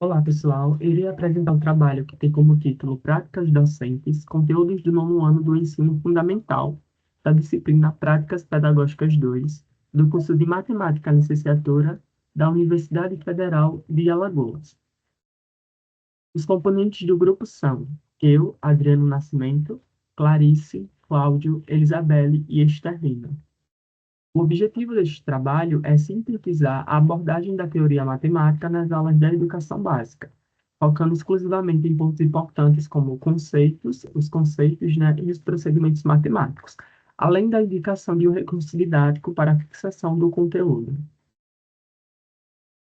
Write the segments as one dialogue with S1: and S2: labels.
S1: Olá, pessoal. Eu irei apresentar um trabalho que tem como título Práticas Docentes, conteúdos do nono ano do ensino fundamental, da disciplina Práticas Pedagógicas 2, do curso de Matemática Licenciatura da Universidade Federal de Alagoas. Os componentes do grupo são eu, Adriano Nascimento, Clarice, Cláudio, Elisabelle e Esterlina. O objetivo deste trabalho é sintetizar a abordagem da teoria matemática nas aulas da educação básica, focando exclusivamente em pontos importantes como conceitos, os conceitos, né, e os procedimentos matemáticos, além da indicação de um recurso didático para a fixação do conteúdo.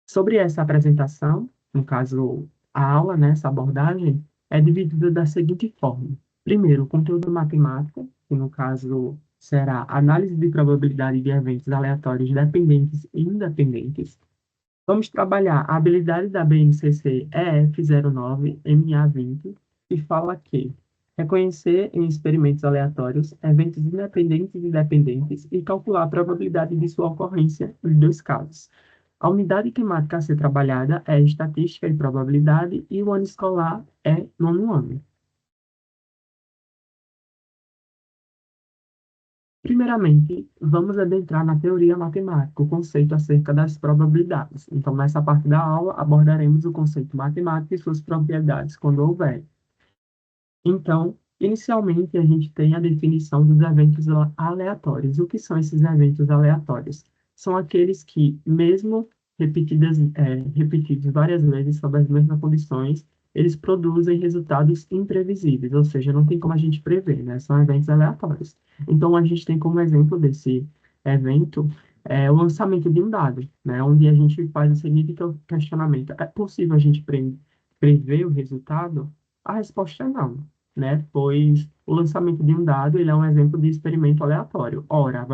S1: Sobre essa apresentação, no caso, a aula, né, essa abordagem, é dividida da seguinte forma. Primeiro, o conteúdo matemático, que no caso será análise de probabilidade de eventos aleatórios dependentes e independentes. Vamos trabalhar a habilidade da BNCC EF09 MA20, que fala que reconhecer em experimentos aleatórios eventos independentes e dependentes e calcular a probabilidade de sua ocorrência nos dois casos. A unidade temática a ser trabalhada é estatística e probabilidade e o ano escolar é nono ano. Primeiramente, vamos adentrar na teoria matemática, o conceito acerca das probabilidades. Então, nessa parte da aula, abordaremos o conceito matemático e suas propriedades quando houver. Então, inicialmente, a gente tem a definição dos eventos aleatórios. O que são esses eventos aleatórios? São aqueles que, mesmo repetidos várias vezes sob as mesmas condições, eles produzem resultados imprevisíveis, ou seja, não tem como a gente prever, né? São eventos aleatórios. Então, a gente tem como exemplo desse evento o lançamento de um dado, né? Onde a gente faz o seguinte questionamento: é possível a gente prever o resultado? A resposta é não, né? Pois o lançamento de um dado, ele é um exemplo de experimento aleatório. Ora,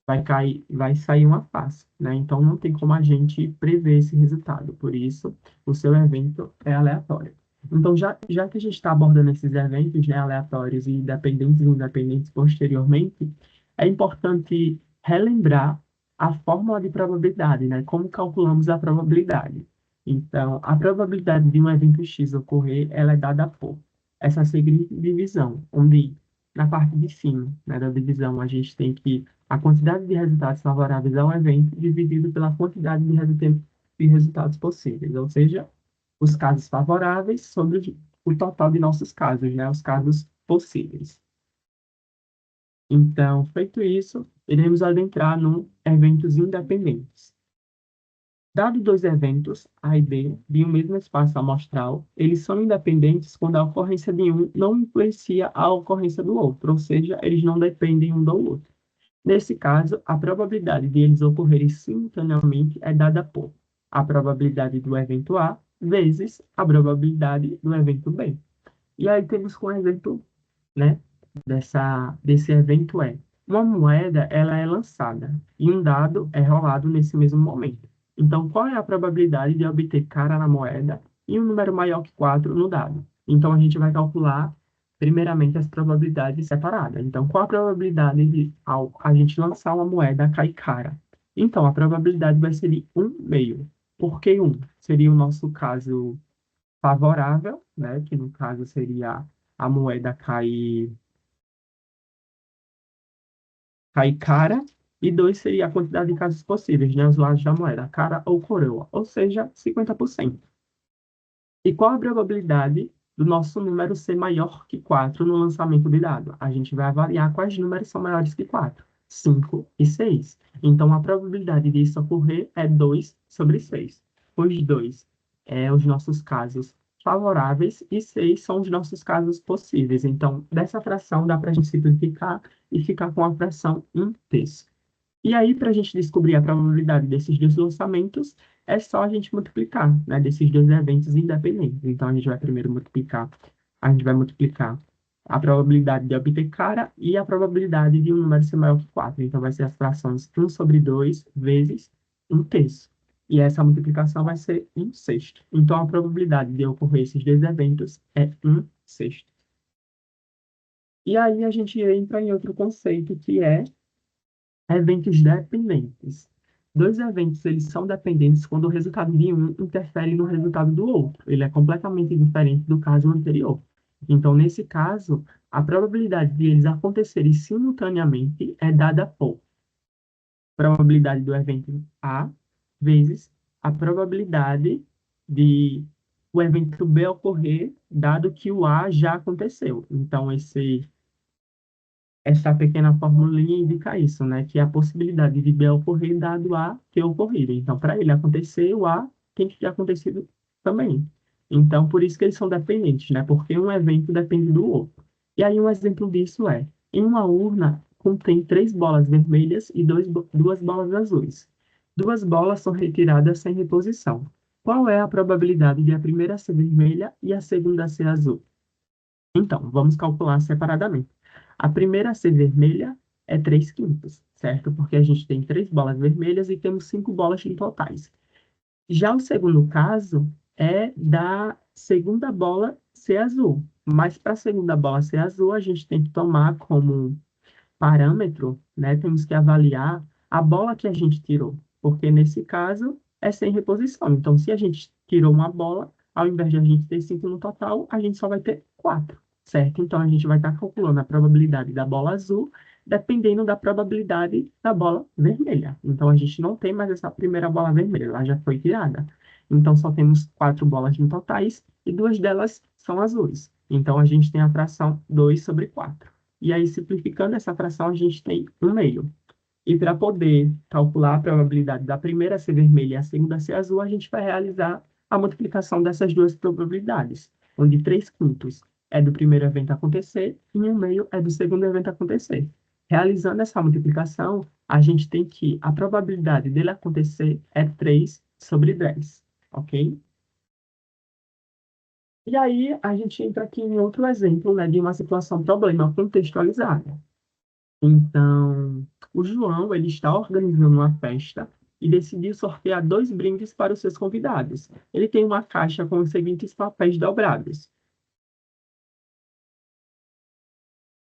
S1: vai cair, vai sair uma face, né? Então não tem como a gente prever esse resultado. Por isso, o seu evento é aleatório. Então, já que a gente está abordando esses eventos, né, aleatórios e dependentes e independentes posteriormente, é importante relembrar a fórmula de probabilidade, né? Como calculamos a probabilidade. Então, a probabilidade de um evento X ocorrer, ela é dada por essa seguinte divisão, onde na parte de cima, né, da divisão, a gente tem que a quantidade de resultados favoráveis ao evento dividido pela quantidade de resultados possíveis, ou seja, os casos favoráveis sobre o total de nossos casos, né, os casos possíveis. Então, feito isso, iremos adentrar no eventos independentes. Dado dois eventos, A e B, de um mesmo espaço amostral, eles são independentes quando a ocorrência de um não influencia a ocorrência do outro, ou seja, eles não dependem um do outro. Nesse caso, a probabilidade de eles ocorrerem simultaneamente é dada por a probabilidade do evento A vezes a probabilidade do evento B. E aí temos com um exemplo, né, desse evento uma moeda, ela é lançada e um dado é rolado nesse mesmo momento. Então, qual é a probabilidade de obter cara na moeda e um número maior que 4 no dado? Então, a gente vai calcular, primeiramente, as probabilidades separadas. Então, qual a probabilidade de, ao a gente lançar uma moeda, cair cara? Então, a probabilidade vai ser de 1/2. Por que 1? Seria o nosso caso favorável, né? Que no caso seria a moeda cair cara, e 2 seria a quantidade de casos possíveis, né? Os lados da moeda, cara ou coroa, ou seja, 50%. E qual a probabilidade do nosso número ser maior que 4 no lançamento de dado? A gente vai avaliar quais números são maiores que 4, 5 e 6. Então, a probabilidade disso ocorrer é 2 sobre 6, pois 2 é os nossos casos favoráveis e 6 são os nossos casos possíveis. Então, dessa fração dá para a gente simplificar e ficar com a fração 1/3. E aí, para a gente descobrir a probabilidade desses dois lançamentos, é só a gente multiplicar, né, desses dois eventos independentes. Então, a gente vai primeiro multiplicar a probabilidade de obter cara e a probabilidade de um número ser maior que 4. Então, vai ser as frações 1/2 vezes 1/3. E essa multiplicação vai ser 1/6. Então, a probabilidade de ocorrer esses dois eventos é 1/6. E aí, a gente entra em outro conceito, que é eventos dependentes. Dois eventos, eles são dependentes quando o resultado de um interfere no resultado do outro. Ele é completamente diferente do caso anterior. Então, nesse caso, a probabilidade de eles acontecerem simultaneamente é dada por probabilidade do evento A vezes a probabilidade de o evento B ocorrer, dado que o A já aconteceu. Então, essa pequena formulinha indica isso, né? Que é a possibilidade de B ocorrer dado A ter ocorrido. Então, para ele acontecer, o A tem que ter acontecido também. Então, por isso que eles são dependentes, né? Porque um evento depende do outro. E aí, um exemplo disso é, em uma urna contém três bolas vermelhas e duas bolas azuis. Duas bolas são retiradas sem reposição. Qual é a probabilidade de a primeira ser vermelha e a segunda ser azul? Então, vamos calcular separadamente. A primeira a ser vermelha é 3 quintos, certo? Porque a gente tem três bolas vermelhas e temos cinco bolas em totais. Já o segundo caso é da segunda bola ser azul. Mas para a segunda bola ser azul, a gente tem que tomar como parâmetro, né, temos que avaliar a bola que a gente tirou, porque nesse caso é sem reposição. Então, se a gente tirou uma bola, ao invés de a gente ter cinco no total, a gente só vai ter quatro, certo? Então, a gente vai estar calculando a probabilidade da bola azul dependendo da probabilidade da bola vermelha. Então, a gente não tem mais essa primeira bola vermelha, ela já foi tirada. Então, só temos quatro bolas no totais e duas delas são azuis. Então, a gente tem a fração 2 sobre 4. E aí, simplificando essa fração, a gente tem um meio. E para poder calcular a probabilidade da primeira ser vermelha e a segunda ser azul, a gente vai realizar a multiplicação dessas duas probabilidades, onde 3 quintos é do primeiro evento acontecer e um meio é do segundo evento acontecer. Realizando essa multiplicação, a gente tem que a probabilidade dele acontecer é 3 sobre 10, ok? E aí, a gente entra aqui em outro exemplo, né, de uma situação problema contextualizada. Então, o João, ele está organizando uma festa e decidiu sortear dois brindes para os seus convidados. Ele tem uma caixa com os seguintes papéis dobrados: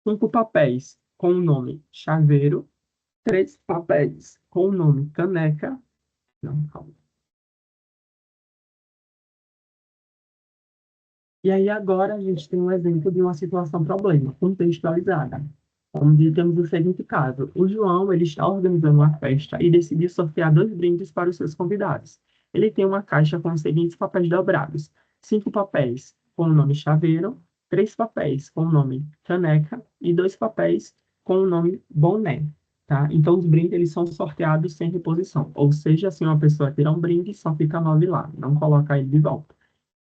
S1: cinco papéis com o nome chaveiro, três papéis com o nome caneca. Não, calma. E aí agora a gente tem um exemplo de uma situação problema contextualizada, onde temos o seguinte caso: o João, ele está organizando uma festa e decidiu sortear dois brindes para os seus convidados. Ele tem uma caixa com os seguintes papéis dobrados: cinco papéis com o nome chaveiro, três papéis com o nome caneca e dois papéis com o nome boné. Tá? Então, os brindes eles são sorteados sem reposição. Ou seja, se uma pessoa tirar um brinde, só fica nove lá, não coloca ele de volta.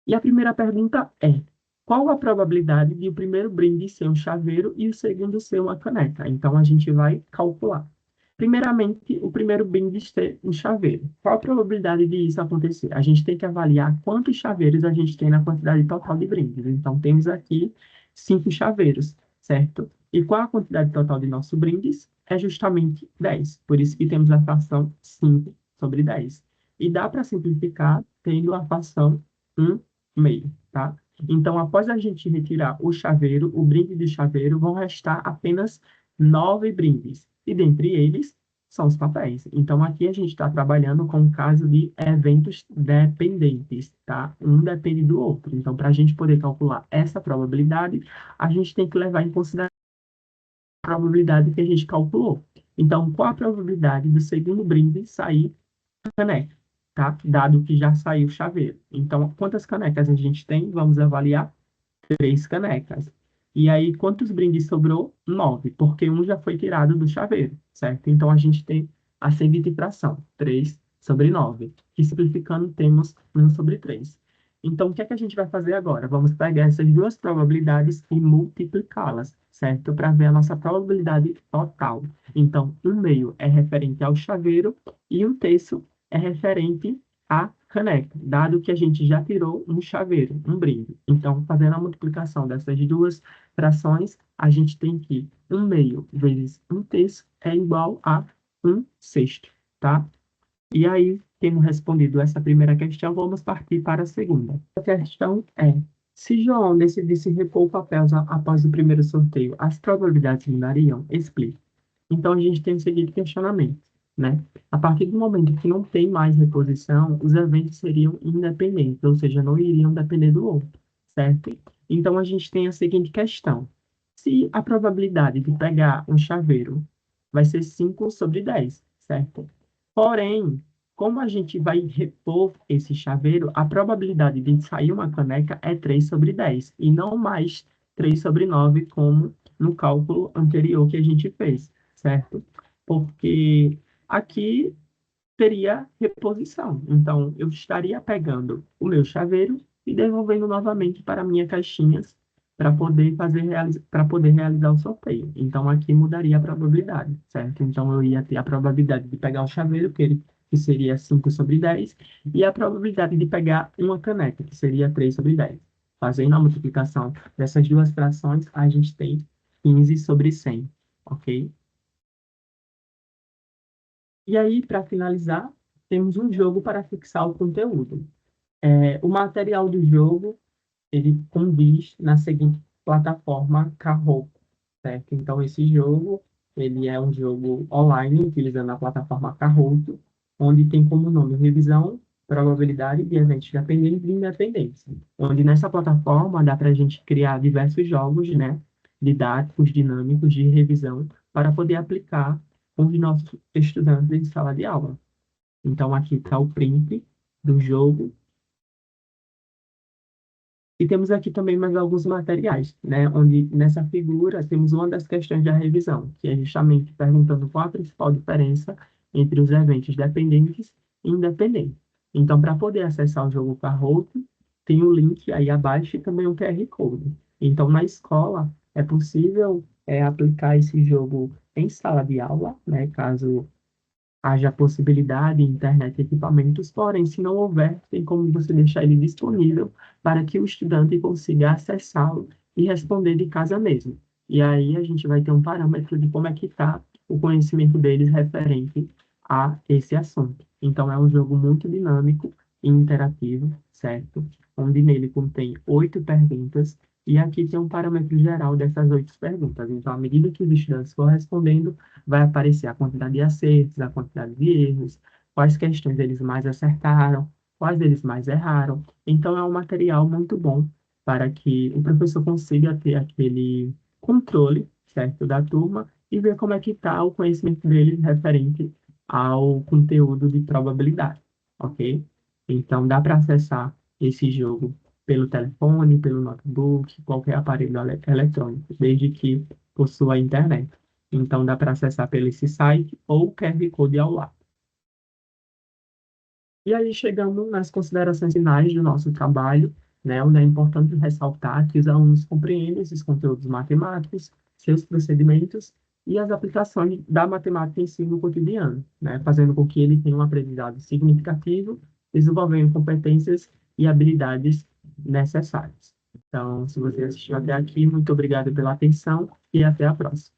S1: E a primeira pergunta é: qual a probabilidade de o primeiro brinde ser um chaveiro e o segundo ser uma caneca? Então, a gente vai calcular. Primeiramente, o primeiro brinde ser um chaveiro. Qual a probabilidade de isso acontecer? A gente tem que avaliar quantos chaveiros a gente tem na quantidade total de brindes. Então, temos aqui cinco chaveiros, certo? E qual a quantidade total de nossos brindes? É justamente 10. Por isso que temos a fração 5 sobre 10. E dá para simplificar tendo a fração 1 meio, tá? Então, após a gente retirar o chaveiro, o brinde de chaveiro, vão restar apenas nove brindes. E dentre eles são os papéis. Então, aqui a gente está trabalhando com o caso de eventos dependentes, tá? Um depende do outro. Então, para a gente poder calcular essa probabilidade, a gente tem que levar em consideração a probabilidade que a gente calculou. Então, qual a probabilidade do segundo brinde sair caneca, tá? Dado que já saiu o chaveiro. Então, quantas canecas a gente tem? Vamos avaliar três canecas. E aí, quantos brindes sobrou? Nove, porque um já foi tirado do chaveiro, certo? Então, a gente tem a seguinte fração: 3 sobre 9. Que simplificando, temos 1 sobre 3. Então, o que é que a gente vai fazer agora? Vamos pegar essas duas probabilidades e multiplicá-las, certo? Para ver a nossa probabilidade total. Então, um meio é referente ao chaveiro e um terço é referente à caneca, dado que a gente já tirou um chaveiro, um brinde. Então, fazendo a multiplicação dessas duas frações, a gente tem que um meio vezes um terço é igual a um sexto, tá? E aí, tendo respondido essa primeira questão, vamos partir para a segunda. A questão é: se João decidisse repor o papel após o primeiro sorteio, as probabilidades mudariam? Explique. Então, a gente tem o seguinte questionamento: né? A partir do momento que não tem mais reposição, os eventos seriam independentes, ou seja, não iriam depender do outro, certo? Então, a gente tem a seguinte questão. Se a probabilidade de pegar um chaveiro vai ser 5 sobre 10, certo? Porém, como a gente vai repor esse chaveiro, a probabilidade de sair uma caneca é 3 sobre 10, e não mais 3 sobre 9, como no cálculo anterior que a gente fez, certo? Porque aqui teria reposição. Então, eu estaria pegando o meu chaveiro e devolvendo novamente para a minha caixinhas para poder para poder realizar o sorteio. Então, aqui mudaria a probabilidade, certo? Então, eu ia ter a probabilidade de pegar o chaveiro, que seria 5 sobre 10, e a probabilidade de pegar uma caneca, que seria 3 sobre 10. Fazendo a multiplicação dessas duas frações, a gente tem 15 sobre 100, ok? E aí, para finalizar, temos um jogo para fixar o conteúdo. O material do jogo, ele condiz na seguinte plataforma Kahoot, certo? Então, esse jogo, ele é um jogo online, utilizando a plataforma Kahoot, onde tem como nome revisão, probabilidade de eventos dependentes e independentes. Onde nessa plataforma dá para a gente criar diversos jogos, né, didáticos, dinâmicos, de revisão, para poder aplicar com os nossos estudantes em sala de aula. Então, aqui está o print do jogo. E temos aqui também mais alguns materiais, né? Onde nessa figura temos uma das questões da revisão, que é justamente perguntando qual a principal diferença entre os eventos dependentes e independentes. Então, para poder acessar o jogo Kahoot, tem o link aí abaixo e também o QR Code. Então, na escola, é possível aplicar esse jogo em sala de aula, né? Caso haja possibilidade, internet e equipamentos, porém, se não houver, tem como você deixar ele disponível para que o estudante consiga acessá-lo e responder de casa mesmo. E aí a gente vai ter um parâmetro de como é que está o conhecimento deles referente a esse assunto. Então, é um jogo muito dinâmico e interativo, certo? Onde nele contém 8 perguntas e aqui tem um parâmetro geral dessas 8 perguntas. Então, à medida que os estudantes for respondendo, vai aparecer a quantidade de acertos, a quantidade de erros, quais questões eles mais acertaram, quais eles mais erraram. Então, é um material muito bom para que o professor consiga ter aquele controle, certo, da turma e ver como é que está o conhecimento deles referente ao conteúdo de probabilidade, ok? Então, dá para acessar esse jogo pelo telefone, pelo notebook, qualquer aparelho eletrônico, desde que possua internet. Então, dá para acessar pelo esse site ou o QR Code ao lado. E aí chegamos nas considerações finais do nosso trabalho, né, onde é importante ressaltar que os alunos compreendem esses conteúdos matemáticos, seus procedimentos e as aplicações da matemática em si no cotidiano, né, fazendo com que ele tenha um aprendizado significativo, desenvolvendo competências e habilidades necessárias. Então, se você assistiu até aqui, muito obrigado pela atenção e até a próxima.